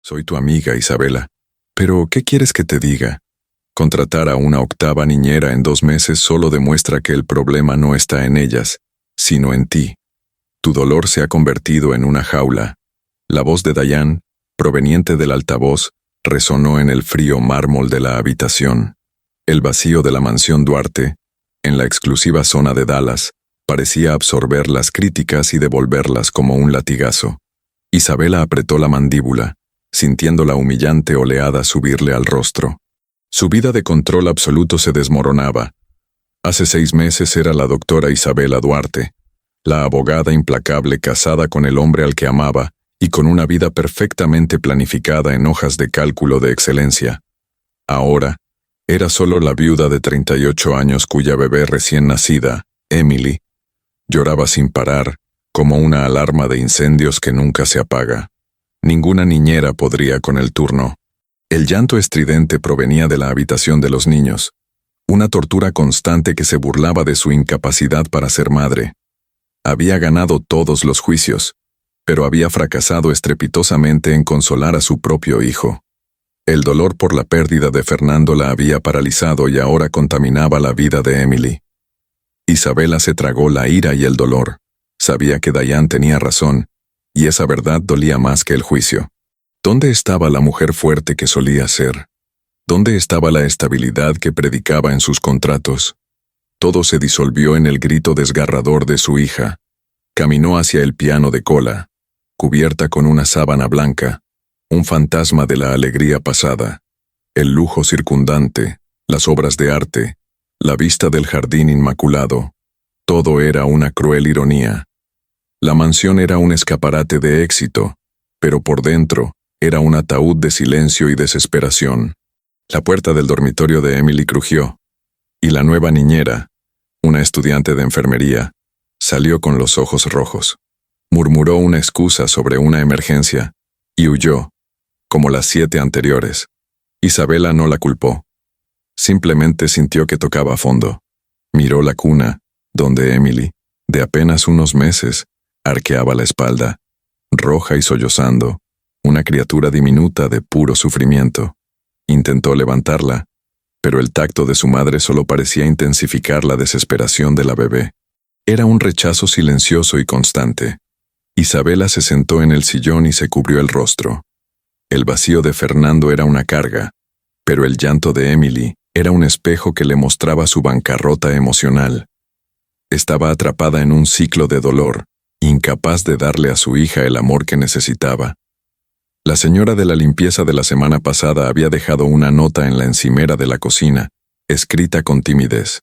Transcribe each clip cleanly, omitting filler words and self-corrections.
Soy tu amiga, Isabela. Pero, ¿qué quieres que te diga? Contratar a una octava niñera en 2 meses solo demuestra que el problema no está en ellas, sino en ti. Tu dolor se ha convertido en una jaula. La voz de Diane, proveniente del altavoz, resonó en el frío mármol de la habitación. El vacío de la mansión Duarte, en la exclusiva zona de Dallas, parecía absorber las críticas y devolverlas como un latigazo. Isabela apretó la mandíbula, sintiendo la humillante oleada subirle al rostro. Su vida de control absoluto se desmoronaba. Hace 6 meses era la doctora Isabela Duarte, la abogada implacable casada con el hombre al que amaba y con una vida perfectamente planificada en hojas de cálculo de excelencia. Ahora, era solo la viuda de 38 años cuya bebé recién nacida, Emily, lloraba sin parar, como una alarma de incendios que nunca se apaga. Ninguna niñera podría con el turno. El llanto estridente provenía de la habitación de los niños, una tortura constante que se burlaba de su incapacidad para ser madre. Había ganado todos los juicios, pero había fracasado estrepitosamente en consolar a su propio hijo. El dolor por la pérdida de Fernando la había paralizado y ahora contaminaba la vida de Emily. Isabela se tragó la ira y el dolor. Sabía que Diane tenía razón, y esa verdad dolía más que el juicio. ¿Dónde estaba la mujer fuerte que solía ser? ¿Dónde estaba la estabilidad que predicaba en sus contratos? Todo se disolvió en el grito desgarrador de su hija. Caminó hacia el piano de cola, cubierta con una sábana blanca, un fantasma de la alegría pasada, el lujo circundante, las obras de arte, la vista del jardín inmaculado. Todo era una cruel ironía. La mansión era un escaparate de éxito, pero por dentro era un ataúd de silencio y desesperación. La puerta del dormitorio de Emily crujió, y la nueva niñera, una estudiante de enfermería, salió con los ojos rojos. Murmuró una excusa sobre una emergencia, y huyó, como las 7 anteriores. Isabela no la culpó. Simplemente sintió que tocaba fondo. Miró la cuna, donde Emily, de apenas unos meses, arqueaba la espalda, roja y sollozando, una criatura diminuta de puro sufrimiento. Intentó levantarla, pero el tacto de su madre solo parecía intensificar la desesperación de la bebé. Era un rechazo silencioso y constante. Isabela se sentó en el sillón y se cubrió el rostro. El vacío de Fernando era una carga, pero el llanto de Emily era un espejo que le mostraba su bancarrota emocional. Estaba atrapada en un ciclo de dolor, incapaz de darle a su hija el amor que necesitaba. La señora de la limpieza de la semana pasada había dejado una nota en la encimera de la cocina, escrita con timidez.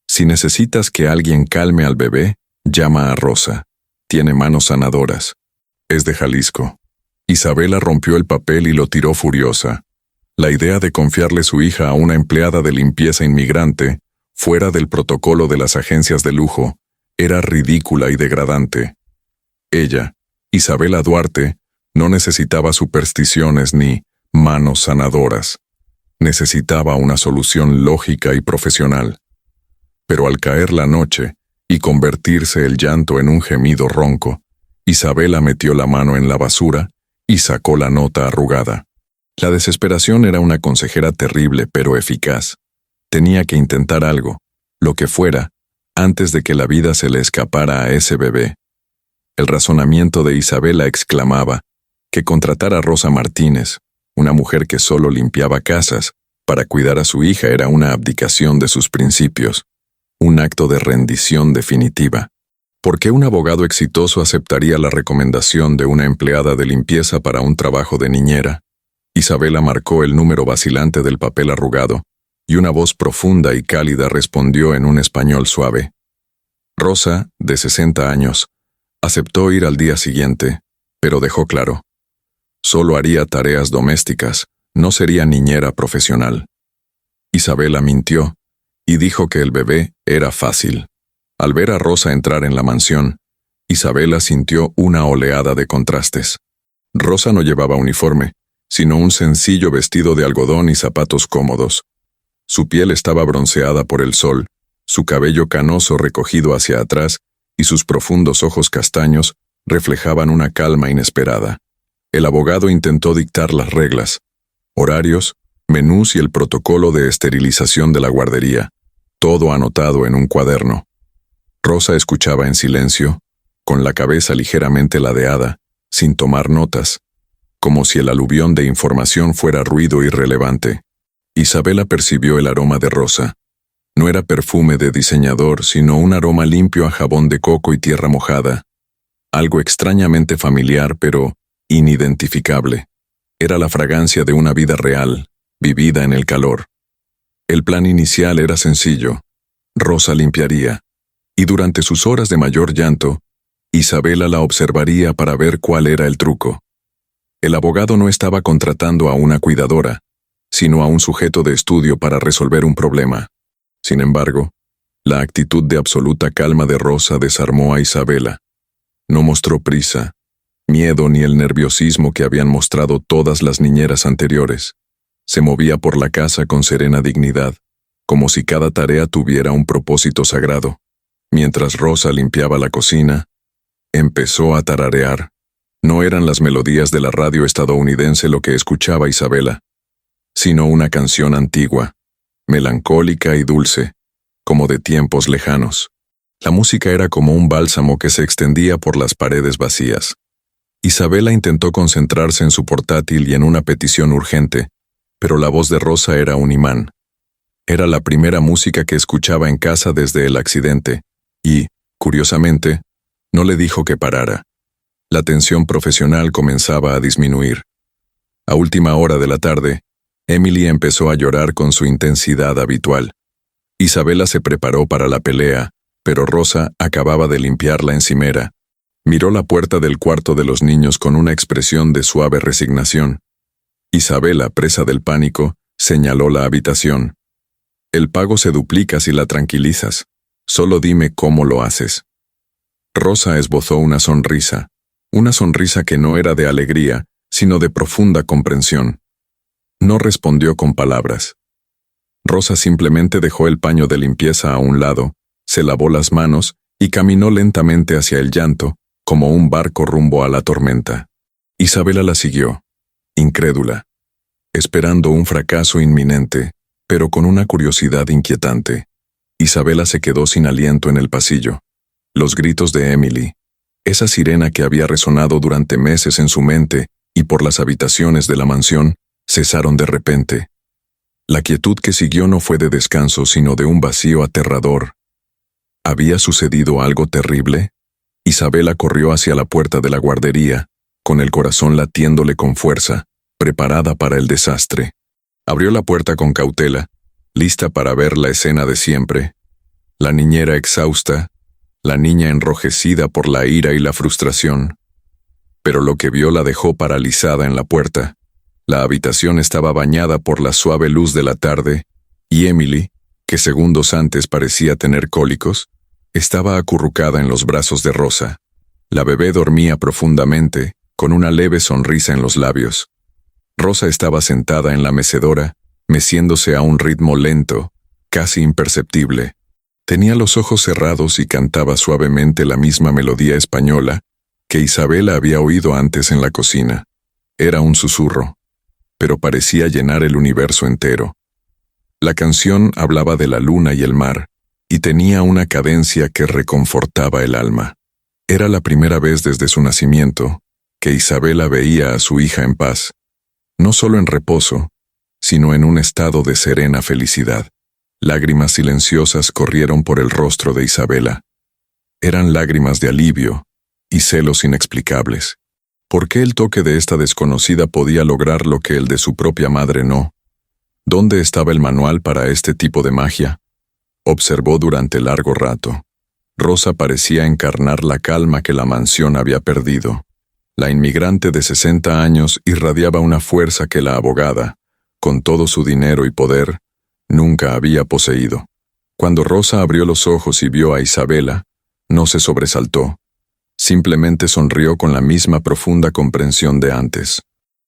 Si necesitas que alguien calme al bebé, llama a Rosa. Tiene manos sanadoras. Es de Jalisco. Isabela rompió el papel y lo tiró furiosa. La idea de confiarle su hija a una empleada de limpieza inmigrante, fuera del protocolo de las agencias de lujo, era ridícula y degradante. Ella, Isabela Duarte, no necesitaba supersticiones ni manos sanadoras. Necesitaba una solución lógica y profesional. Pero al caer la noche y convertirse el llanto en un gemido ronco, Isabela metió la mano en la basura y sacó la nota arrugada. La desesperación era una consejera terrible pero eficaz. Tenía que intentar algo, lo que fuera, antes de que la vida se le escapara a ese bebé. El razonamiento de Isabela exclamaba que contratar a Rosa Martínez, una mujer que solo limpiaba casas, para cuidar a su hija era una abdicación de sus principios, un acto de rendición definitiva. ¿Por qué un abogado exitoso aceptaría la recomendación de una empleada de limpieza para un trabajo de niñera? Isabela marcó el número vacilante del papel arrugado, y una voz profunda y cálida respondió en un español suave. Rosa, de 60 años, aceptó ir al día siguiente, pero dejó claro: solo haría tareas domésticas, no sería niñera profesional. Isabela mintió, y dijo que el bebé era fácil. Al ver a Rosa entrar en la mansión, Isabela sintió una oleada de contrastes. Rosa no llevaba uniforme, sino un sencillo vestido de algodón y zapatos cómodos. Su piel estaba bronceada por el sol, su cabello canoso recogido hacia atrás y sus profundos ojos castaños reflejaban una calma inesperada. El abogado intentó dictar las reglas, horarios, menús y el protocolo de esterilización de la guardería, todo anotado en un cuaderno. Rosa escuchaba en silencio, con la cabeza ligeramente ladeada, sin tomar notas, como si el aluvión de información fuera ruido irrelevante. Isabela percibió el aroma de Rosa. No era perfume de diseñador, sino un aroma limpio a jabón de coco y tierra mojada. Algo extrañamente familiar, pero inidentificable. Era la fragancia de una vida real, vivida en el calor. El plan inicial era sencillo. Rosa limpiaría, y durante sus horas de mayor llanto, Isabela la observaría para ver cuál era el truco. El abogado no estaba contratando a una cuidadora, sino a un sujeto de estudio para resolver un problema. Sin embargo, la actitud de absoluta calma de Rosa desarmó a Isabela. No mostró prisa, miedo ni el nerviosismo que habían mostrado todas las niñeras anteriores. Se movía por la casa con serena dignidad, como si cada tarea tuviera un propósito sagrado. Mientras Rosa limpiaba la cocina, empezó a tararear. No eran las melodías de la radio estadounidense lo que escuchaba Isabela, sino una canción antigua, melancólica y dulce, como de tiempos lejanos. La música era como un bálsamo que se extendía por las paredes vacías. Isabela intentó concentrarse en su portátil y en una petición urgente, pero la voz de Rosa era un imán. Era la primera música que escuchaba en casa desde el accidente, y, curiosamente, no le dijo que parara. La tensión profesional comenzaba a disminuir. A última hora de la tarde, Emily empezó a llorar con su intensidad habitual. Isabela se preparó para la pelea, pero Rosa acababa de limpiar la encimera. Miró la puerta del cuarto de los niños con una expresión de suave resignación. Isabela, presa del pánico, señaló la habitación. El pago se duplica si la tranquilizas. Solo dime cómo lo haces. Rosa esbozó una sonrisa que no era de alegría, sino de profunda comprensión. No respondió con palabras. Rosa simplemente dejó el paño de limpieza a un lado, se lavó las manos y caminó lentamente hacia el llanto, como un barco rumbo a la tormenta. Isabela la siguió, incrédula, esperando un fracaso inminente, pero con una curiosidad inquietante. Isabela se quedó sin aliento en el pasillo. Los gritos de Emily, esa sirena que había resonado durante meses en su mente y por las habitaciones de la mansión, cesaron de repente. La quietud que siguió no fue de descanso, sino de un vacío aterrador. ¿Había sucedido algo terrible? Isabela corrió hacia la puerta de la guardería, con el corazón latiéndole con fuerza, preparada para el desastre. Abrió la puerta con cautela, lista para ver la escena de siempre. La niñera exhausta, la niña enrojecida por la ira y la frustración. Pero lo que vio la dejó paralizada en la puerta. La habitación estaba bañada por la suave luz de la tarde, y Emily, que segundos antes parecía tener cólicos, estaba acurrucada en los brazos de Rosa. La bebé dormía profundamente, con una leve sonrisa en los labios. Rosa estaba sentada en la mecedora, meciéndose a un ritmo lento, casi imperceptible. Tenía los ojos cerrados y cantaba suavemente la misma melodía española que Isabela había oído antes en la cocina. Era un susurro, pero parecía llenar el universo entero. La canción hablaba de la luna y el mar, y tenía una cadencia que reconfortaba el alma. Era la primera vez desde su nacimiento que Isabela veía a su hija en paz, no solo en reposo, sino en un estado de serena felicidad. Lágrimas silenciosas corrieron por el rostro de Isabela. Eran lágrimas de alivio y celos inexplicables. ¿Por qué el toque de esta desconocida podía lograr lo que el de su propia madre no? ¿Dónde estaba el manual para este tipo de magia? Observó durante largo rato. Rosa parecía encarnar la calma que la mansión había perdido. La inmigrante de 60 años irradiaba una fuerza que la abogada, con todo su dinero y poder, nunca había poseído. Cuando Rosa abrió los ojos y vio a Isabela, no se sobresaltó. Simplemente sonrió con la misma profunda comprensión de antes.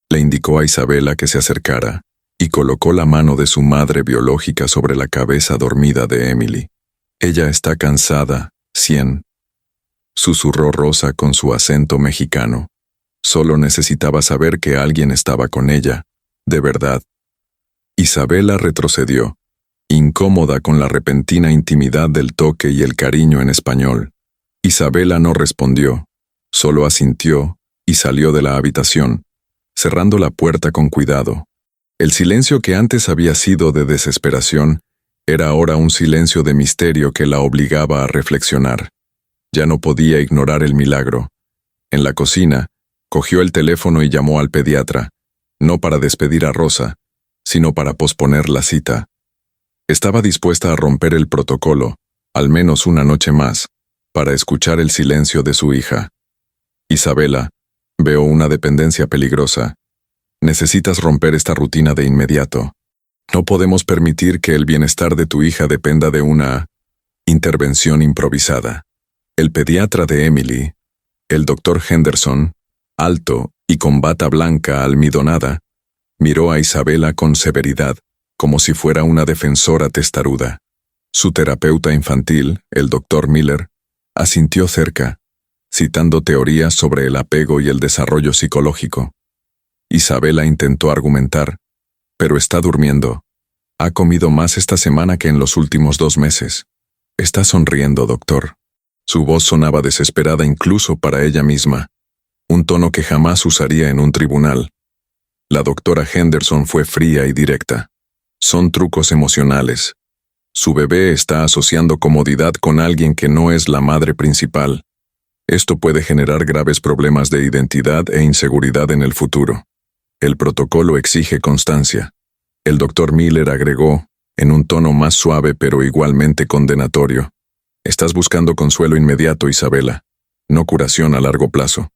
Le indicó a Isabela que se acercara y colocó la mano de su madre biológica sobre la cabeza dormida de Emily. «Ella está cansada, 100», susurró Rosa con su acento mexicano. Solo necesitaba saber que alguien estaba con ella, de verdad. Isabela retrocedió, incómoda con la repentina intimidad del toque y el cariño en español. Isabela no respondió, solo asintió y salió de la habitación, cerrando la puerta con cuidado. El silencio que antes había sido de desesperación era ahora un silencio de misterio que la obligaba a reflexionar. Ya no podía ignorar el milagro. En la cocina, cogió el teléfono y llamó al pediatra, no para despedir a Rosa, sino para posponer la cita. Estaba dispuesta a romper el protocolo, al menos una noche más, para escuchar el silencio de su hija. Isabela, veo una dependencia peligrosa. Necesitas romper esta rutina de inmediato. No podemos permitir que el bienestar de tu hija dependa de una intervención improvisada. El pediatra de Emily, el doctor Henderson, alto y con bata blanca almidonada, miró a Isabela con severidad, como si fuera una defensora testaruda. Su terapeuta infantil, el doctor Miller, asintió cerca, citando teorías sobre el apego y el desarrollo psicológico. Isabela intentó argumentar, pero está durmiendo. Ha comido más esta semana que en los últimos 2 meses. Está sonriendo, doctor. Su voz sonaba desesperada incluso para ella misma, un tono que jamás usaría en un tribunal. La doctora Henderson fue fría y directa. Son trucos emocionales. Su bebé está asociando comodidad con alguien que no es la madre principal. Esto puede generar graves problemas de identidad e inseguridad en el futuro. El protocolo exige constancia. El doctor Miller agregó, en un tono más suave pero igualmente condenatorio: estás buscando consuelo inmediato, Isabela, no curación a largo plazo.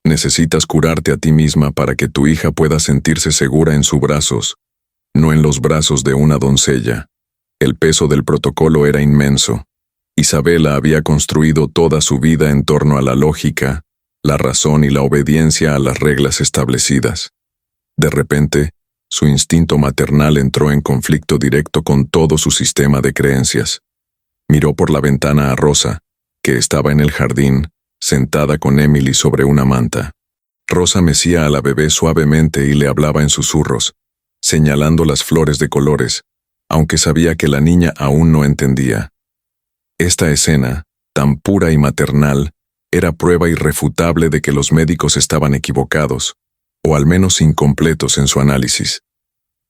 Necesitas curarte a ti misma para que tu hija pueda sentirse segura en sus brazos, no en los brazos de una doncella. El peso del protocolo era inmenso. Isabela había construido toda su vida en torno a la lógica, la razón y la obediencia a las reglas establecidas. De repente, su instinto maternal entró en conflicto directo con todo su sistema de creencias. Miró por la ventana a Rosa, que estaba en el jardín, sentada con Emily sobre una manta. Rosa mecía a la bebé suavemente y le hablaba en susurros, señalando las flores de colores, aunque sabía que la niña aún no entendía. Esta escena, tan pura y maternal, era prueba irrefutable de que los médicos estaban equivocados, o al menos incompletos en su análisis.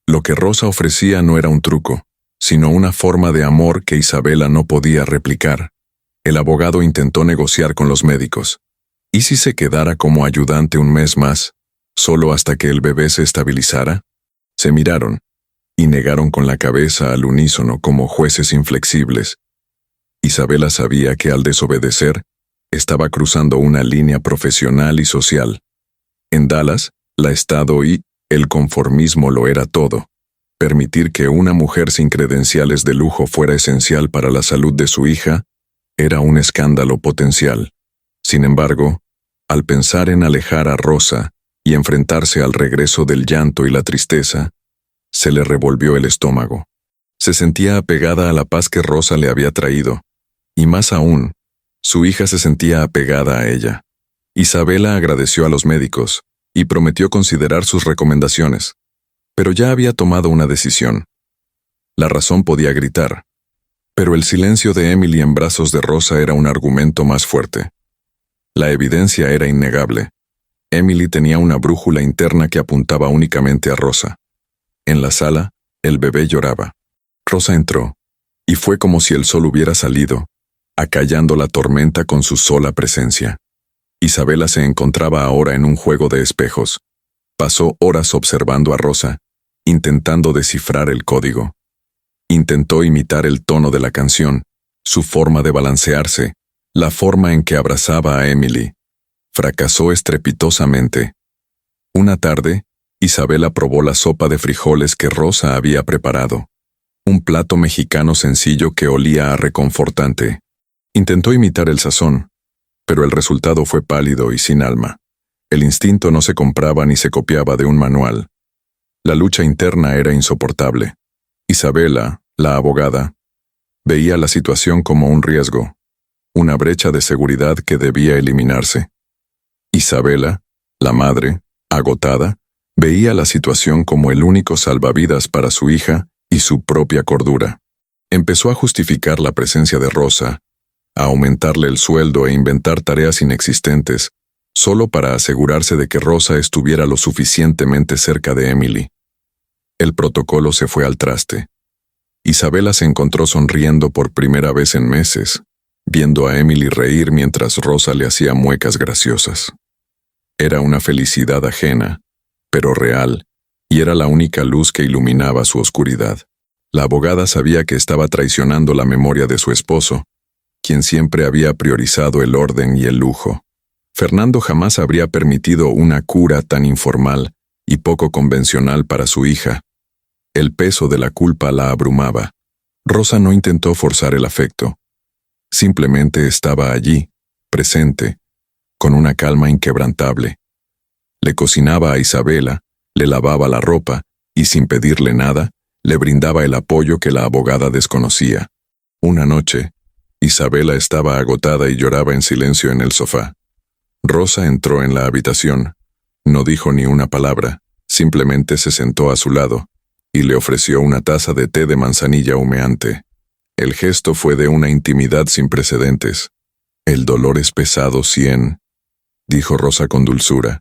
Lo que Rosa ofrecía no era un truco, sino una forma de amor que Isabela no podía replicar. El abogado intentó negociar con los médicos. ¿Y si se quedara como ayudante un mes más, solo hasta que el bebé se estabilizara? Se miraron, y negaron con la cabeza al unísono como jueces inflexibles. Isabela sabía que al desobedecer, estaba cruzando una línea profesional y social. En Dallas, la Estado y el conformismo lo era todo. Permitir que una mujer sin credenciales de lujo fuera esencial para la salud de su hija era un escándalo potencial. Sin embargo, al pensar en alejar a Rosa y enfrentarse al regreso del llanto y la tristeza, se le revolvió el estómago. Se sentía apegada a la paz que Rosa le había traído, y más aún, su hija se sentía apegada a ella. Isabela agradeció a los médicos y prometió considerar sus recomendaciones, pero ya había tomado una decisión. La razón podía gritar, pero el silencio de Emily en brazos de Rosa era un argumento más fuerte. La evidencia era innegable. Emily tenía una brújula interna que apuntaba únicamente a Rosa. En la sala, el bebé lloraba. Rosa entró, y fue como si el sol hubiera salido, acallando la tormenta con su sola presencia. Isabela se encontraba ahora en un juego de espejos. Pasó horas observando a Rosa, intentando descifrar el código. Intentó imitar el tono de la canción, su forma de balancearse, la forma en que abrazaba a Emily. Fracasó estrepitosamente. Una tarde, Isabela probó la sopa de frijoles que Rosa había preparado. Un plato mexicano sencillo que olía a reconfortante. Intentó imitar el sazón, pero el resultado fue pálido y sin alma. El instinto no se compraba ni se copiaba de un manual. La lucha interna era insoportable. Isabela, la abogada, veía la situación como un riesgo, una brecha de seguridad que debía eliminarse. Isabela, La madre, agotada, veía la situación como el único salvavidas para su hija y su propia cordura. Empezó a justificar la presencia de Rosa, a aumentarle el sueldo e inventar tareas inexistentes, solo para asegurarse de que Rosa estuviera lo suficientemente cerca de Emily. El protocolo se fue al traste. Isabela se encontró sonriendo por primera vez en meses, viendo a Emily reír mientras Rosa le hacía muecas graciosas. Era una felicidad ajena, pero real, y era la única luz que iluminaba su oscuridad. La abogada sabía que estaba traicionando la memoria de su esposo, quien siempre había priorizado el orden y el lujo. Fernando jamás habría permitido una cura tan informal y poco convencional para su hija. El peso de la culpa la abrumaba. Rosa no intentó forzar el afecto. Simplemente estaba allí, presente, con una calma inquebrantable. Le cocinaba a Isabela, le lavaba la ropa y, sin pedirle nada, le brindaba el apoyo que la abogada desconocía. Una noche, Isabela estaba agotada y lloraba en silencio en el sofá. Rosa entró en la habitación. No dijo ni una palabra, simplemente se sentó a su lado y le ofreció una taza de té de manzanilla humeante. El gesto fue de una intimidad sin precedentes. «El dolor es pesado, Cien», dijo Rosa con dulzura.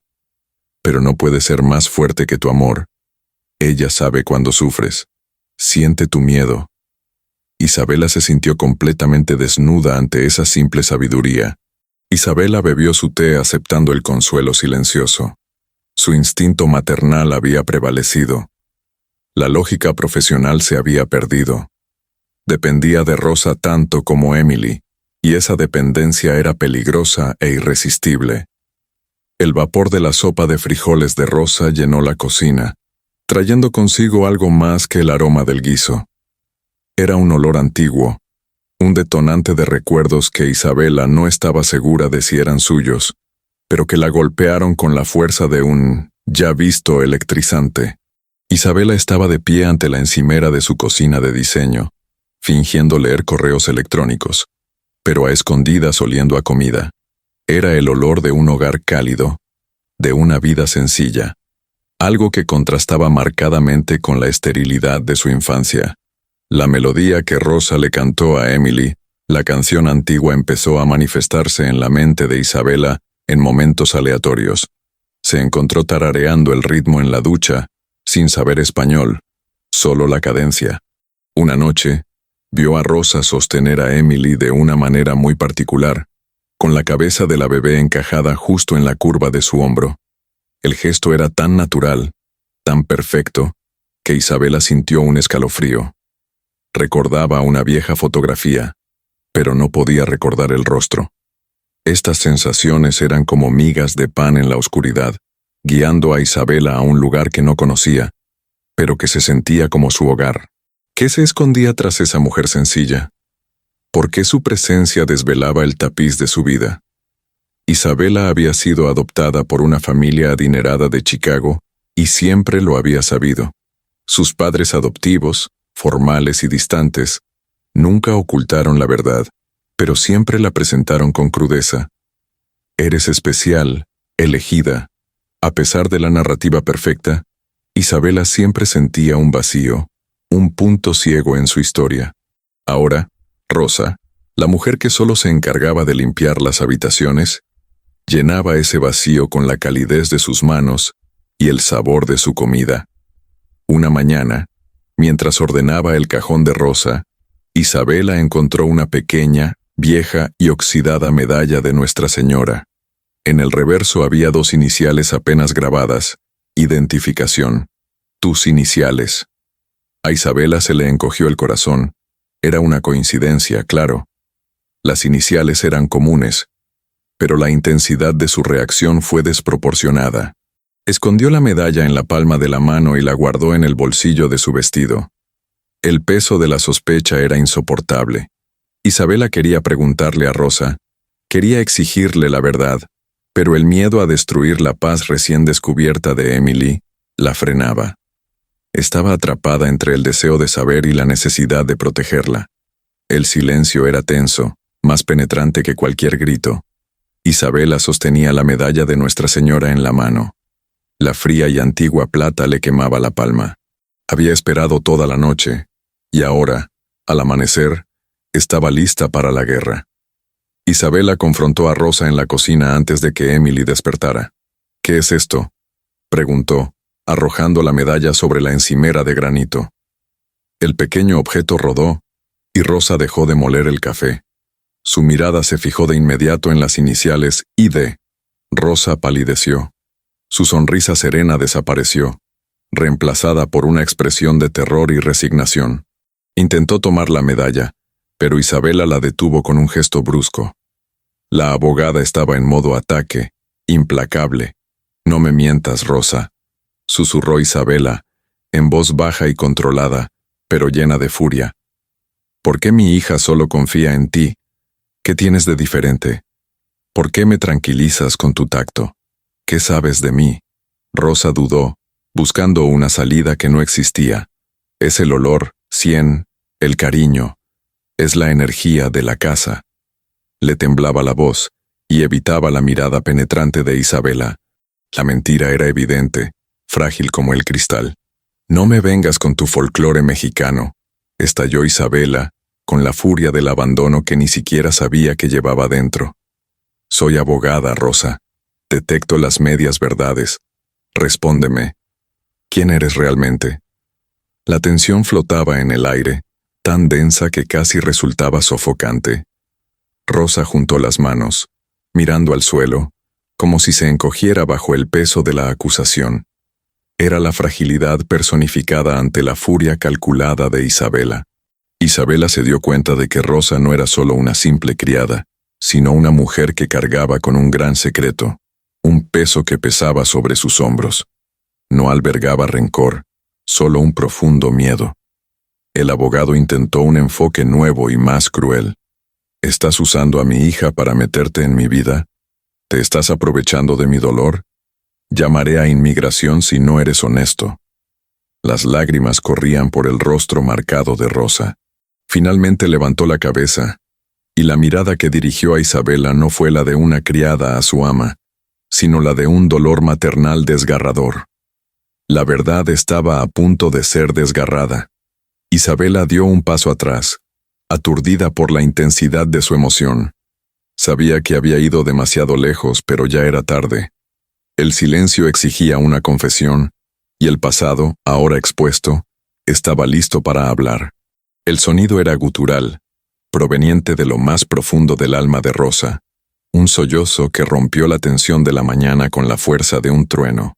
«Pero no puede ser más fuerte que tu amor. Ella sabe cuando sufres. Siente tu miedo». Isabela se sintió completamente desnuda ante esa simple sabiduría. Isabela bebió su té aceptando el consuelo silencioso. Su instinto maternal había prevalecido. La lógica profesional se había perdido. Dependía de Rosa tanto como Emily, y esa dependencia era peligrosa e irresistible. El vapor de la sopa de frijoles de Rosa llenó la cocina, trayendo consigo algo más que el aroma del guiso. Era un olor antiguo, un detonante de recuerdos que Isabela no estaba segura de si eran suyos, pero que la golpearon con la fuerza de un ya visto electrizante. Isabela estaba de pie ante la encimera de su cocina de diseño, fingiendo leer correos electrónicos, pero a escondidas oliendo a comida. Era el olor de un hogar cálido, de una vida sencilla, algo que contrastaba marcadamente con la esterilidad de su infancia. La melodía que Rosa le cantó a Emily, la canción antigua, empezó a manifestarse en la mente de Isabela en momentos aleatorios. Se encontró tarareando el ritmo en la ducha, sin saber español, solo la cadencia. Una noche, vio a Rosa sostener a Emily de una manera muy particular, con la cabeza de la bebé encajada justo en la curva de su hombro. El gesto era tan natural, tan perfecto, que Isabela sintió un escalofrío. Recordaba una vieja fotografía, pero no podía recordar el rostro. Estas sensaciones eran como migas de pan en la oscuridad, guiando a Isabela a un lugar que no conocía, pero que se sentía como su hogar. ¿Qué se escondía tras esa mujer sencilla? ¿Por qué su presencia desvelaba el tapiz de su vida? Isabela había sido adoptada por una familia adinerada de Chicago y siempre lo había sabido. Sus padres adoptivos, formales y distantes, nunca ocultaron la verdad, pero siempre la presentaron con crudeza. Eres especial, elegida. A pesar de la narrativa perfecta, Isabela siempre sentía un vacío, un punto ciego en su historia. Ahora, Rosa, la mujer que solo se encargaba de limpiar las habitaciones, llenaba ese vacío con la calidez de sus manos y el sabor de su comida. Una mañana, mientras ordenaba el cajón de Rosa, Isabela encontró una pequeña, vieja y oxidada medalla de Nuestra Señora. En el reverso había 2 iniciales apenas grabadas: identificación. Tus iniciales. A Isabela se le encogió el corazón. Era una coincidencia, claro. Las iniciales eran comunes, pero la intensidad de su reacción fue desproporcionada. Escondió la medalla en la palma de la mano y la guardó en el bolsillo de su vestido. El peso de la sospecha era insoportable. Isabela quería preguntarle a Rosa, quería exigirle la verdad, pero el miedo a destruir la paz recién descubierta de Emily la frenaba. Estaba atrapada entre el deseo de saber y la necesidad de protegerla. El silencio era tenso, más penetrante que cualquier grito. Isabela sostenía la medalla de Nuestra Señora en la mano. La fría y antigua plata le quemaba la palma. Había esperado toda la noche, y ahora, al amanecer, estaba lista para la guerra. Isabela confrontó a Rosa en la cocina antes de que Emily despertara. «¿Qué es esto?», preguntó, arrojando la medalla sobre la encimera de granito. El pequeño objeto rodó, y Rosa dejó de moler el café. Su mirada se fijó de inmediato en las iniciales ID. Rosa palideció. Su sonrisa serena desapareció, reemplazada por una expresión de terror y resignación. Intentó tomar la medalla, pero Isabela la detuvo con un gesto brusco. La abogada estaba en modo ataque, implacable. «No me mientas, Rosa», susurró Isabela, en voz baja y controlada, pero llena de furia. «¿Por qué mi hija solo confía en ti? ¿Qué tienes de diferente? ¿Por qué me tranquilizas con tu tacto? ¿Qué sabes de mí?». Rosa dudó, buscando una salida que no existía. «Es el olor, el cariño. Es la energía de la casa». Le temblaba la voz, y evitaba la mirada penetrante de Isabela. La mentira era evidente, frágil como el cristal. «No me vengas con tu folclore mexicano», estalló Isabela, con la furia del abandono que ni siquiera sabía que llevaba dentro. «Soy abogada, Rosa. Detecto las medias verdades. Respóndeme. ¿Quién eres realmente?». La tensión flotaba en el aire, tan densa que casi resultaba sofocante. Rosa juntó las manos, mirando al suelo, como si se encogiera bajo el peso de la acusación. Era la fragilidad personificada ante la furia calculada de Isabela. Isabela se dio cuenta de que Rosa no era solo una simple criada, sino una mujer que cargaba con un gran secreto, un peso que pesaba sobre sus hombros. No albergaba rencor, solo un profundo miedo. El abogado intentó un enfoque nuevo y más cruel. «¿Estás usando a mi hija para meterte en mi vida? ¿Te estás aprovechando de mi dolor? Llamaré a inmigración si no eres honesto». Las lágrimas corrían por el rostro marcado de Rosa. Finalmente levantó la cabeza, y la mirada que dirigió a Isabela no fue la de una criada a su ama, sino la de un dolor maternal desgarrador. La verdad estaba a punto de ser desgarrada. Isabela dio un paso atrás, aturdida por la intensidad de su emoción. Sabía que había ido demasiado lejos, pero ya era tarde. El silencio exigía una confesión, y el pasado, ahora expuesto, estaba listo para hablar. El sonido era gutural, proveniente de lo más profundo del alma de Rosa, un sollozo que rompió la tensión de la mañana con la fuerza de un trueno.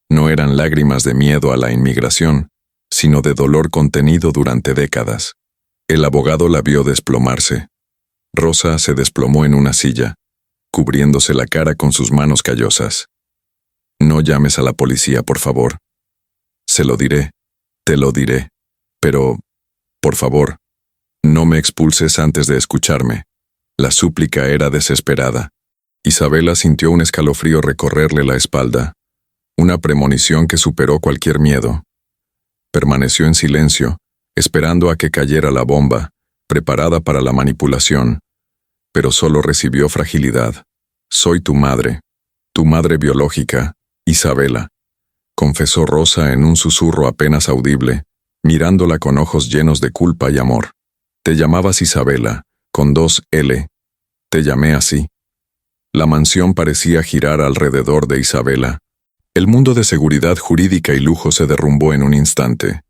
No eran lágrimas de miedo a la inmigración, sino de dolor contenido durante décadas. El abogado la vio desplomarse. Rosa se desplomó en una silla, cubriéndose la cara con sus manos callosas. «No llames a la policía, por favor». «Se lo diré, te lo diré. Pero, por favor, no me expulses antes de escucharme». La súplica era desesperada. Isabela sintió un escalofrío recorrerle la espalda, una premonición que superó cualquier miedo. Permaneció en silencio, esperando a que cayera la bomba, preparada para la manipulación, pero solo recibió fragilidad. «Soy tu madre biológica, Isabela», confesó Rosa en un susurro apenas audible, mirándola con ojos llenos de culpa y amor. «Te llamabas Isabela, con 2 L. Te llamé así». La mansión parecía girar alrededor de Isabela. El mundo de seguridad jurídica y lujo se derrumbó en un instante.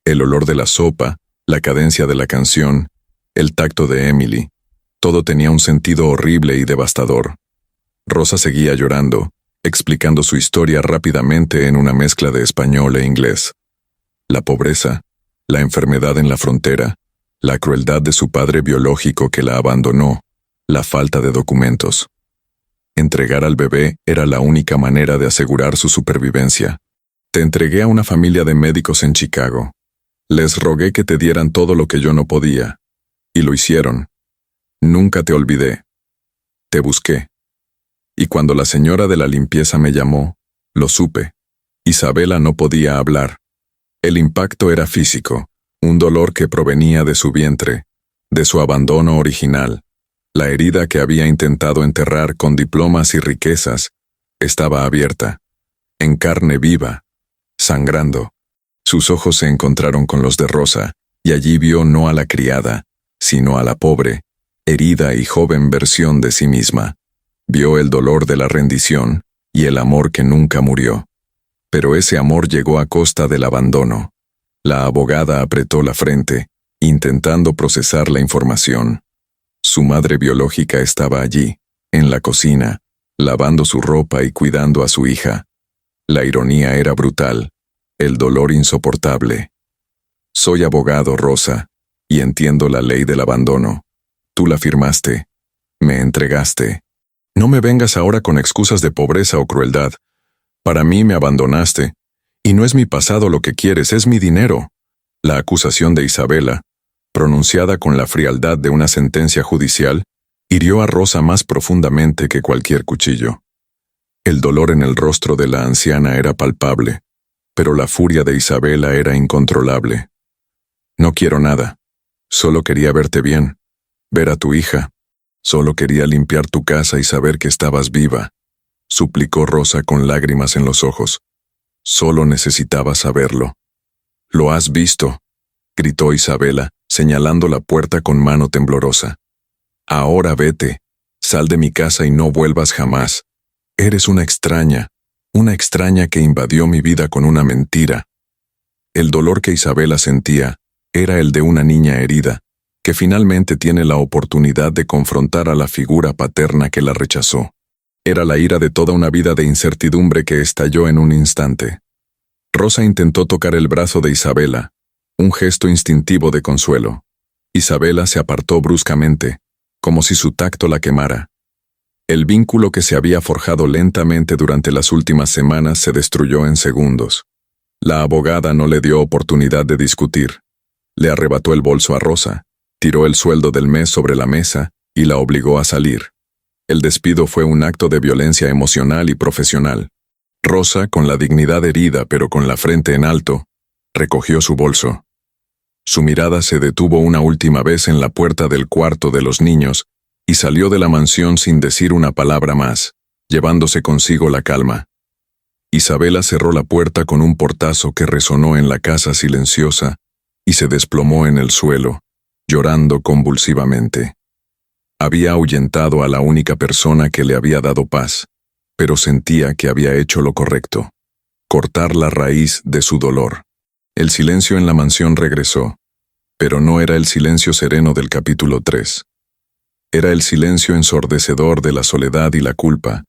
El olor de la sopa, la cadencia de la canción, el tacto de Emily, todo tenía un sentido horrible y devastador. Rosa seguía llorando, explicando su historia rápidamente en una mezcla de español e inglés. La pobreza, la enfermedad en la frontera, la crueldad de su padre biológico que la abandonó, la falta de documentos. Entregar al bebé era la única manera de asegurar su supervivencia. «Te entregué a una familia de médicos en Chicago. Les rogué que te dieran todo lo que yo no podía. Y lo hicieron. Nunca te olvidé. Te busqué. Y cuando la señora de la limpieza me llamó, lo supe». Isabela no podía hablar. El impacto era físico, un dolor que provenía de su vientre, de su abandono original. La herida que había intentado enterrar con diplomas y riquezas estaba abierta, en carne viva, sangrando. Sus ojos se encontraron con los de Rosa, y allí vio no a la criada, sino a la pobre, herida y joven versión de sí misma. Vio el dolor de la rendición y el amor que nunca murió. Pero ese amor llegó a costa del abandono. La abogada apretó la frente, intentando procesar la información. Su madre biológica estaba allí, en la cocina, lavando su ropa y cuidando a su hija. La ironía era brutal, el dolor insoportable. Soy abogado, Rosa, y entiendo la ley del abandono. Tú la firmaste. Me entregaste. No me vengas ahora con excusas de pobreza o crueldad. Para mí me abandonaste. Y no es mi pasado lo que quieres, es mi dinero. La acusación de Isabela, pronunciada con la frialdad de una sentencia judicial, hirió a Rosa más profundamente que cualquier cuchillo. El dolor en el rostro de la anciana era palpable, pero la furia de Isabela era incontrolable. No quiero nada. Solo quería verte bien, ver a tu hija. Solo quería limpiar tu casa y saber que estabas viva, suplicó Rosa con lágrimas en los ojos. Solo necesitaba saberlo. ¿Lo has visto?, gritó Isabela, señalando la puerta con mano temblorosa. Ahora vete, sal de mi casa y no vuelvas jamás. Eres una extraña que invadió mi vida con una mentira. El dolor que Isabela sentía era el de una niña herida, que finalmente tiene la oportunidad de confrontar a la figura paterna que la rechazó. Era la ira de toda una vida de incertidumbre que estalló en un instante. Rosa intentó tocar el brazo de Isabela, un gesto instintivo de consuelo. Isabela se apartó bruscamente, como si su tacto la quemara. El vínculo que se había forjado lentamente durante las últimas semanas se destruyó en segundos. La abogada no le dio oportunidad de discutir. Le arrebató el bolso a Rosa, tiró el sueldo del mes sobre la mesa y la obligó a salir. El despido fue un acto de violencia emocional y profesional. Rosa, con la dignidad herida pero con la frente en alto, recogió su bolso. Su mirada se detuvo una última vez en la puerta del cuarto de los niños y salió de la mansión sin decir una palabra más, llevándose consigo la calma. Isabela cerró la puerta con un portazo que resonó en la casa silenciosa y se desplomó en el suelo, llorando convulsivamente. Había ahuyentado a la única persona que le había dado paz, pero sentía que había hecho lo correcto: cortar la raíz de su dolor. El silencio en la mansión regresó, pero no era el silencio sereno del capítulo 3. Era el silencio ensordecedor de la soledad y la culpa,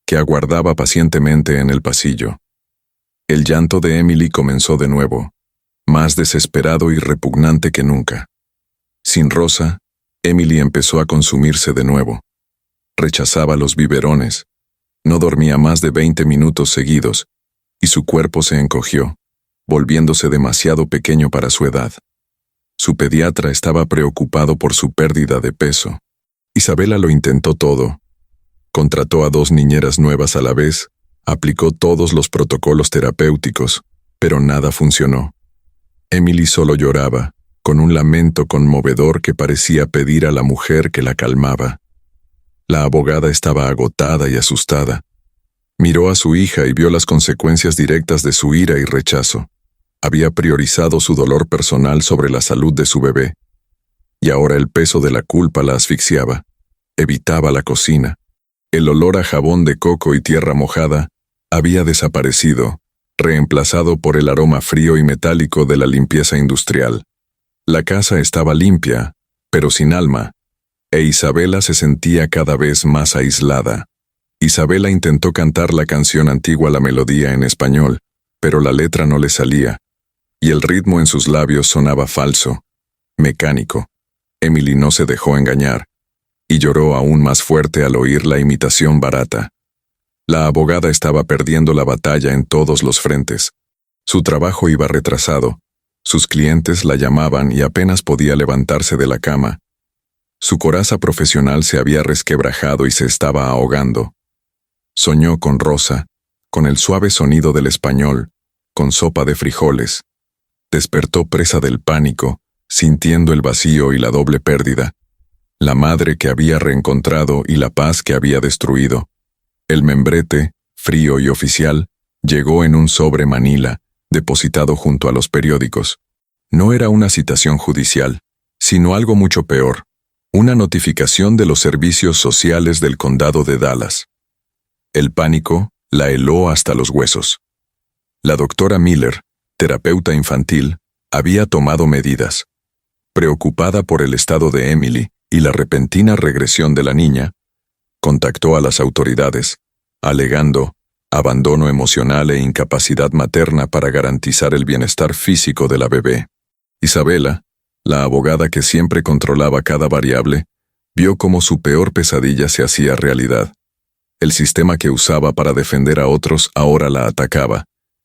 que aguardaba pacientemente en el pasillo. El llanto de Emily comenzó de nuevo, más desesperado y repugnante que nunca. Sin Rosa, Emily empezó a consumirse de nuevo. Rechazaba los biberones, no dormía más de 20 minutos seguidos, y su cuerpo se encogió, volviéndose demasiado pequeño para su edad. Su pediatra estaba preocupado por su pérdida de peso. Isabela lo intentó todo. Contrató a 2 niñeras nuevas a la vez, aplicó todos los protocolos terapéuticos, pero nada funcionó. Emily solo lloraba, con un lamento conmovedor que parecía pedir a la mujer que la calmaba. La abogada estaba agotada y asustada. Miró a su hija y vio las consecuencias directas de su ira y rechazo. Había priorizado su dolor personal sobre la salud de su bebé. Y ahora el peso de la culpa la asfixiaba. Evitaba la cocina. El olor a jabón de coco y tierra mojada había desaparecido, reemplazado por el aroma frío y metálico de la limpieza industrial. La casa estaba limpia, pero sin alma, e Isabela se sentía cada vez más aislada. Isabela intentó cantar la canción antigua, la melodía en español, pero la letra no le salía, y el ritmo en sus labios sonaba falso, mecánico. Emily no se dejó engañar, y lloró aún más fuerte al oír la imitación barata. La abogada estaba perdiendo la batalla en todos los frentes. Su trabajo iba retrasado, sus clientes la llamaban y apenas podía levantarse de la cama. Su coraza profesional se había resquebrajado y se estaba ahogando. Soñó con Rosa, con el suave sonido del español, con sopa de frijoles. Despertó presa del pánico, sintiendo el vacío y la doble pérdida. la madre que había reencontrado y la paz que había destruido. El membrete, frío y oficial, llegó en un sobre Manila, depositado junto a los periódicos. No era una citación judicial, sino algo mucho peor, una notificación de los servicios sociales del condado de Dallas. El pánico la heló hasta los huesos. La doctora Miller, terapeuta infantil, había tomado medidas. Preocupada por el estado de Emily y la repentina regresión de la niña, contactó a las autoridades, alegando abandono emocional e incapacidad materna para garantizar el bienestar físico de la bebé. Isabela, la abogada que siempre controlaba cada variable, vio cómo su peor pesadilla se hacía realidad. El sistema que usaba para defender a otros ahora la atacaba,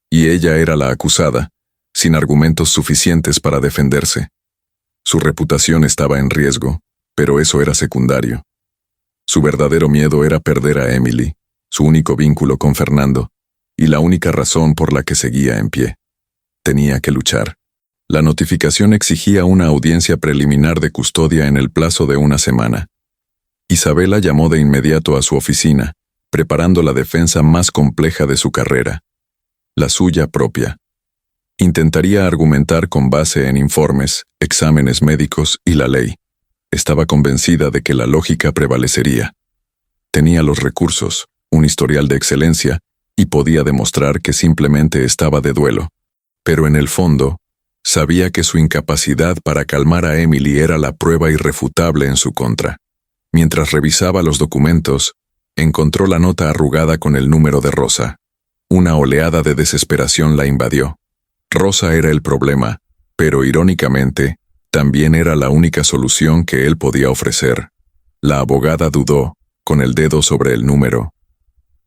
y ella era la acusada, sin argumentos suficientes para defenderse. Su reputación estaba en riesgo, pero eso era secundario. Su verdadero miedo era perder a Emily, su único vínculo con Fernando, y la única razón por la que seguía en pie. Tenía que luchar. La notificación exigía una audiencia preliminar de custodia en el plazo de una semana. Isabela llamó de inmediato a su oficina, preparando la defensa más compleja de su carrera, la suya propia. Intentaría argumentar con base en informes, exámenes médicos y la ley. Estaba convencida de que la lógica prevalecería. Tenía los recursos, un historial de excelencia, y podía demostrar que simplemente estaba de duelo. Pero en el fondo, sabía que su incapacidad para calmar a Emily era la prueba irrefutable en su contra. Mientras revisaba los documentos, encontró la nota arrugada con el número de Rosa. Una oleada de desesperación la invadió. Rosa era el problema, pero irónicamente, también era la única solución que él podía ofrecer. La abogada dudó, con el dedo sobre el número.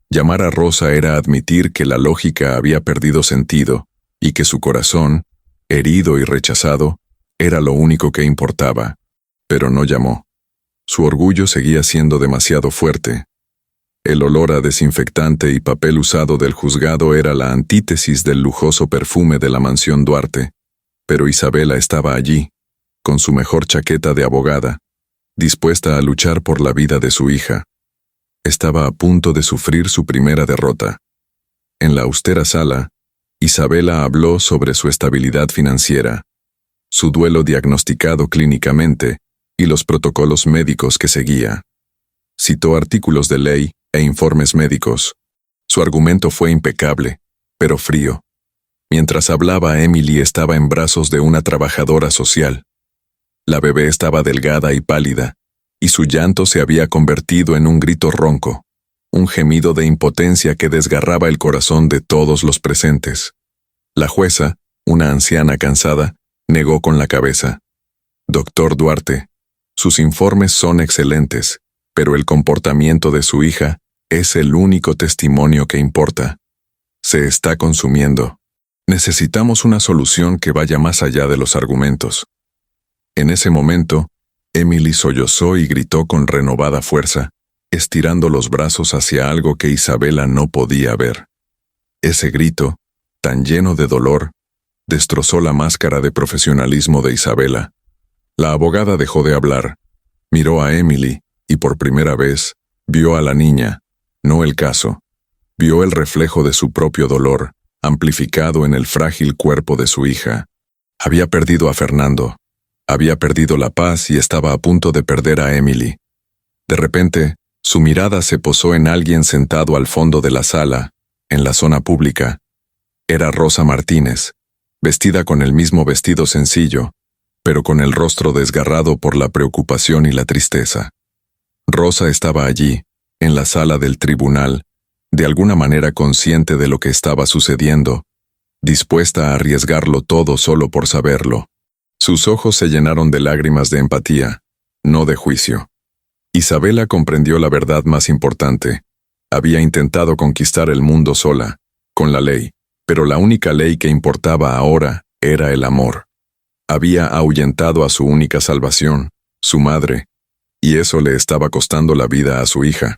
Llamar a Rosa era admitir que la lógica había perdido sentido, y que su corazón, herido y rechazado, era lo único que importaba. Pero no llamó. Su orgullo seguía siendo demasiado fuerte. El olor a desinfectante y papel usado del juzgado era la antítesis del lujoso perfume de la mansión Duarte, pero Isabela estaba allí, con su mejor chaqueta de abogada, dispuesta a luchar por la vida de su hija. Estaba a punto de sufrir su primera derrota. En la austera sala, Isabela habló sobre su estabilidad financiera, su duelo diagnosticado clínicamente y los protocolos médicos que seguía. Citó artículos de ley e informes médicos. Su argumento fue impecable, pero frío. Mientras hablaba, Emily estaba en brazos de una trabajadora social. La bebé estaba delgada y pálida, y su llanto se había convertido en un grito ronco, un gemido de impotencia que desgarraba el corazón de todos los presentes. La jueza, una anciana cansada, negó con la cabeza. Doctor Duarte, sus informes son excelentes, pero el comportamiento de su hija es el único testimonio que importa. Se está consumiendo. Necesitamos una solución que vaya más allá de los argumentos. En ese momento, Emily sollozó y gritó con renovada fuerza, estirando los brazos hacia algo que Isabela no podía ver. Ese grito, tan lleno de dolor, destrozó la máscara de profesionalismo de Isabela. La abogada dejó de hablar, miró a Emily y por primera vez vio a la niña, no el caso. Vio el reflejo de su propio dolor, amplificado en el frágil cuerpo de su hija. Había perdido a Fernando. Había perdido la paz y estaba a punto de perder a Emily. De repente, su mirada se posó en alguien sentado al fondo de la sala, en la zona pública. Era Rosa Martínez, vestida con el mismo vestido sencillo, pero con el rostro desgarrado por la preocupación y la tristeza. Rosa estaba allí, en la sala del tribunal, de alguna manera consciente de lo que estaba sucediendo, dispuesta a arriesgarlo todo solo por saberlo. Sus ojos se llenaron de lágrimas de empatía, no de juicio. Isabela comprendió la verdad más importante. Había intentado conquistar el mundo sola, con la ley, pero la única ley que importaba ahora era el amor. Había ahuyentado a su única salvación, su madre, y eso le estaba costando la vida a su hija.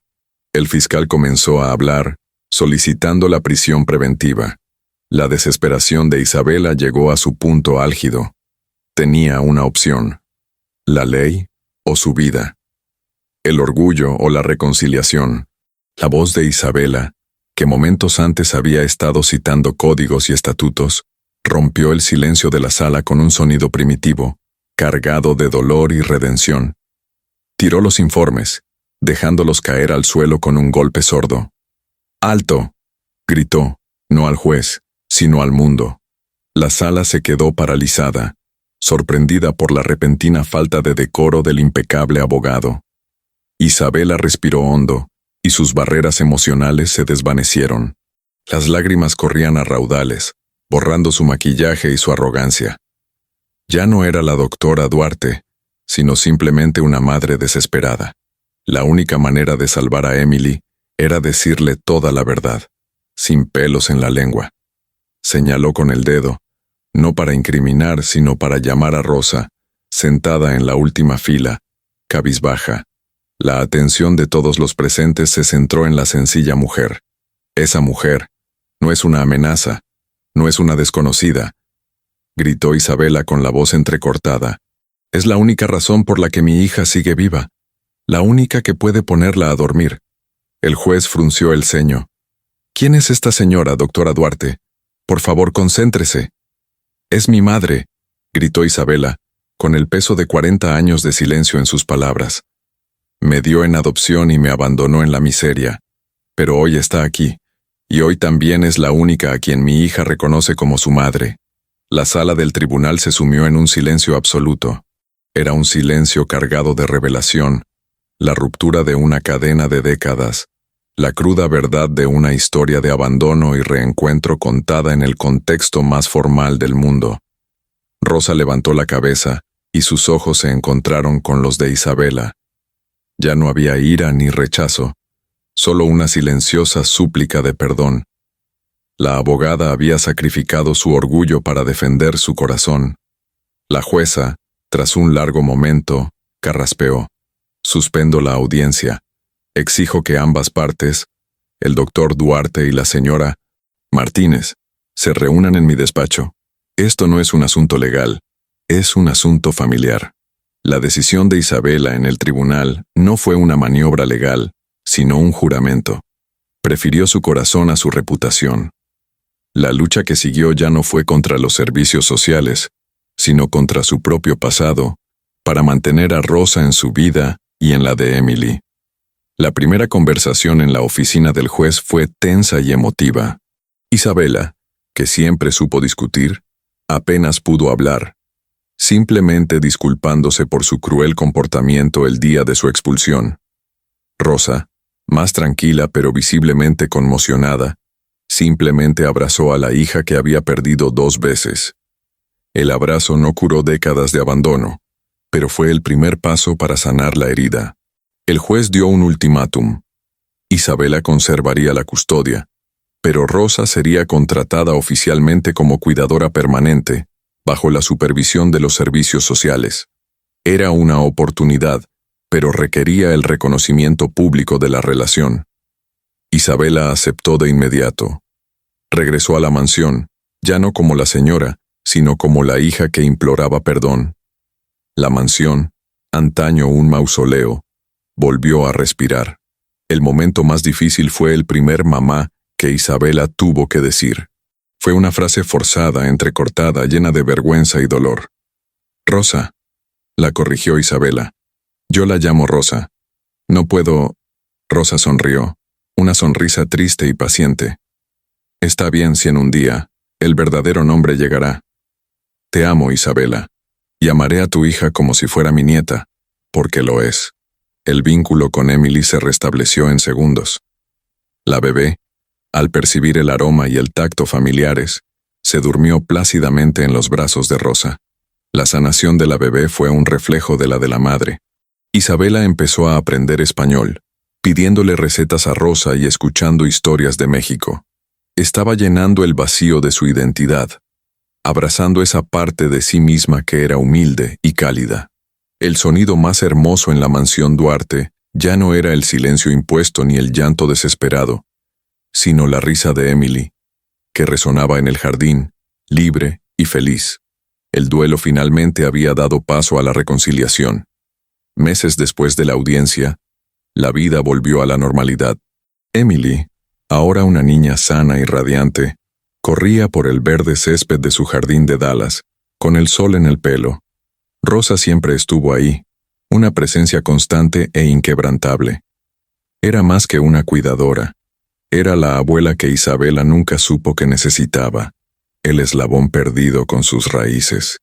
El fiscal comenzó a hablar, solicitando la prisión preventiva. La desesperación de Isabela llegó a su punto álgido. Tenía una opción: la ley o su vida. El orgullo o la reconciliación. La voz de Isabela, que momentos antes había estado citando códigos y estatutos, rompió el silencio de la sala con un sonido primitivo, cargado de dolor y redención. Tiró los informes, dejándolos caer al suelo con un golpe sordo. ¡Alto!, gritó, no al juez, sino al mundo. La sala se quedó paralizada, sorprendida por la repentina falta de decoro del impecable abogado. Isabela respiró hondo, y sus barreras emocionales se desvanecieron. Las lágrimas corrían a raudales, borrando su maquillaje y su arrogancia. Ya no era la doctora Duarte, sino simplemente una madre desesperada. La única manera de salvar a Emily era decirle toda la verdad, sin pelos en la lengua. Señaló con el dedo, no para incriminar, sino para llamar a Rosa, sentada en la última fila, cabizbaja. La atención de todos los presentes se centró en la sencilla mujer. Esa mujer no es una amenaza, no es una desconocida, gritó Isabela con la voz entrecortada. Es la única razón por la que mi hija sigue viva, la única que puede ponerla a dormir. El juez frunció el ceño. ¿Quién es esta señora, doctora Duarte? Por favor, concéntrese. Es mi madre, gritó Isabela, con el peso de 40 años de silencio en sus palabras. Me dio en adopción y me abandonó en la miseria, pero hoy está aquí, y hoy también es la única a quien mi hija reconoce como su madre. La sala del tribunal se sumió en un silencio absoluto. Era un silencio cargado de revelación, la ruptura de una cadena de décadas, la cruda verdad de una historia de abandono y reencuentro contada en el contexto más formal del mundo. Rosa levantó la cabeza, y sus ojos se encontraron con los de Isabela. Ya no había ira ni rechazo, solo una silenciosa súplica de perdón. La abogada había sacrificado su orgullo para defender su corazón. La jueza, tras un largo momento, carraspeó. Suspendo la audiencia. Exijo que ambas partes, el doctor Duarte y la señora Martínez, se reúnan en mi despacho. Esto no es un asunto legal, es un asunto familiar. La decisión de Isabela en el tribunal no fue una maniobra legal, sino un juramento. Prefirió su corazón a su reputación. La lucha que siguió ya no fue contra los servicios sociales, sino contra su propio pasado, para mantener a Rosa en su vida y en la de Emily. La primera conversación en la oficina del juez fue tensa y emotiva. Isabela, que siempre supo discutir, apenas pudo hablar, simplemente disculpándose por su cruel comportamiento el día de su expulsión. Rosa, más tranquila pero visiblemente conmocionada, simplemente abrazó a la hija que había perdido 2 veces. El abrazo no curó décadas de abandono, pero fue el primer paso para sanar la herida. El juez dio un ultimátum. Isabela conservaría la custodia, pero Rosa sería contratada oficialmente como cuidadora permanente, bajo la supervisión de los servicios sociales. Era una oportunidad, pero requería el reconocimiento público de la relación. Isabela aceptó de inmediato. Regresó a la mansión, ya no como la señora, sino como la hija que imploraba perdón. La mansión, antaño un mausoleo, volvió a respirar. El momento más difícil fue el primer mamá que Isabela tuvo que decir. Fue una frase forzada, entrecortada, llena de vergüenza y dolor. Rosa, la corrigió Isabela. Yo la llamo Rosa. No puedo... Rosa sonrió, una sonrisa triste y paciente. Está bien si en un día, el verdadero nombre llegará. Te amo, Isabela, y amaré a tu hija como si fuera mi nieta, porque lo es. El vínculo con Emily se restableció en segundos. La bebé, al percibir el aroma y el tacto familiares, se durmió plácidamente en los brazos de Rosa. La sanación de la bebé fue un reflejo de la de la madre. Isabela empezó a aprender español, pidiéndole recetas a Rosa y escuchando historias de México. Estaba llenando el vacío de su identidad, abrazando esa parte de sí misma que era humilde y cálida. El sonido más hermoso en la mansión Duarte ya no era el silencio impuesto ni el llanto desesperado, sino la risa de Emily, que resonaba en el jardín, libre y feliz. El duelo finalmente había dado paso a la reconciliación. Meses después de la audiencia, la vida volvió a la normalidad. Emily, ahora una niña sana y radiante, corría por el verde césped de su jardín de Dallas, con el sol en el pelo. Rosa siempre estuvo ahí, una presencia constante e inquebrantable. Era más que una cuidadora. Era la abuela que Isabela nunca supo que necesitaba, el eslabón perdido con sus raíces.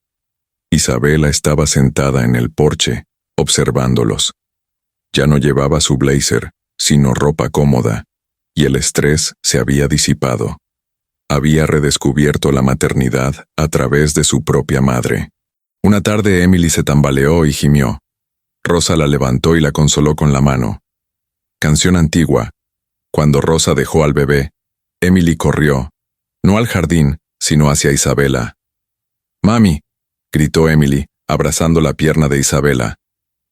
Isabela estaba sentada en el porche, observándolos. Ya no llevaba su blazer, sino ropa cómoda, y el estrés se había disipado. Había redescubierto la maternidad a través de su propia madre. Una tarde Emily se tambaleó y gimió. Rosa la levantó y la consoló con la mano. Canción antigua. Cuando Rosa dejó al bebé, Emily corrió, no al jardín, sino hacia Isabela. «Mami», gritó Emily, abrazando la pierna de Isabela,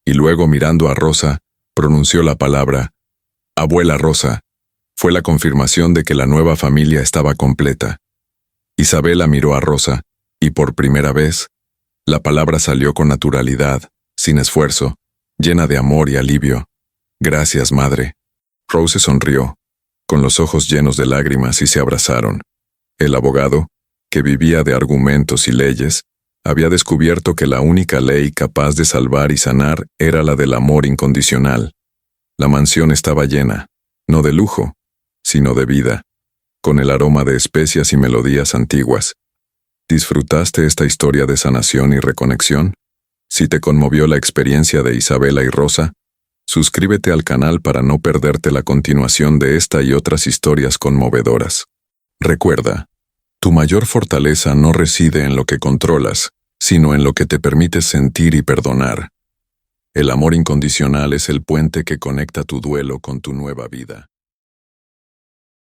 y luego mirando a Rosa, pronunció la palabra «Abuela Rosa». Fue la confirmación de que la nueva familia estaba completa. Isabela miró a Rosa, y por primera vez, la palabra salió con naturalidad, sin esfuerzo, llena de amor y alivio. «Gracias, madre». Rose sonrió, con los ojos llenos de lágrimas, y se abrazaron. El abogado, que vivía de argumentos y leyes, había descubierto que la única ley capaz de salvar y sanar era la del amor incondicional. La mansión estaba llena, no de lujo, sino de vida, con el aroma de especias y melodías antiguas. ¿Disfrutaste esta historia de sanación y reconexión? Si te conmovió la experiencia de Isabela y Rosa, suscríbete al canal para no perderte la continuación de esta y otras historias conmovedoras. Recuerda, tu mayor fortaleza no reside en lo que controlas, sino en lo que te permites sentir y perdonar. El amor incondicional es el puente que conecta tu duelo con tu nueva vida.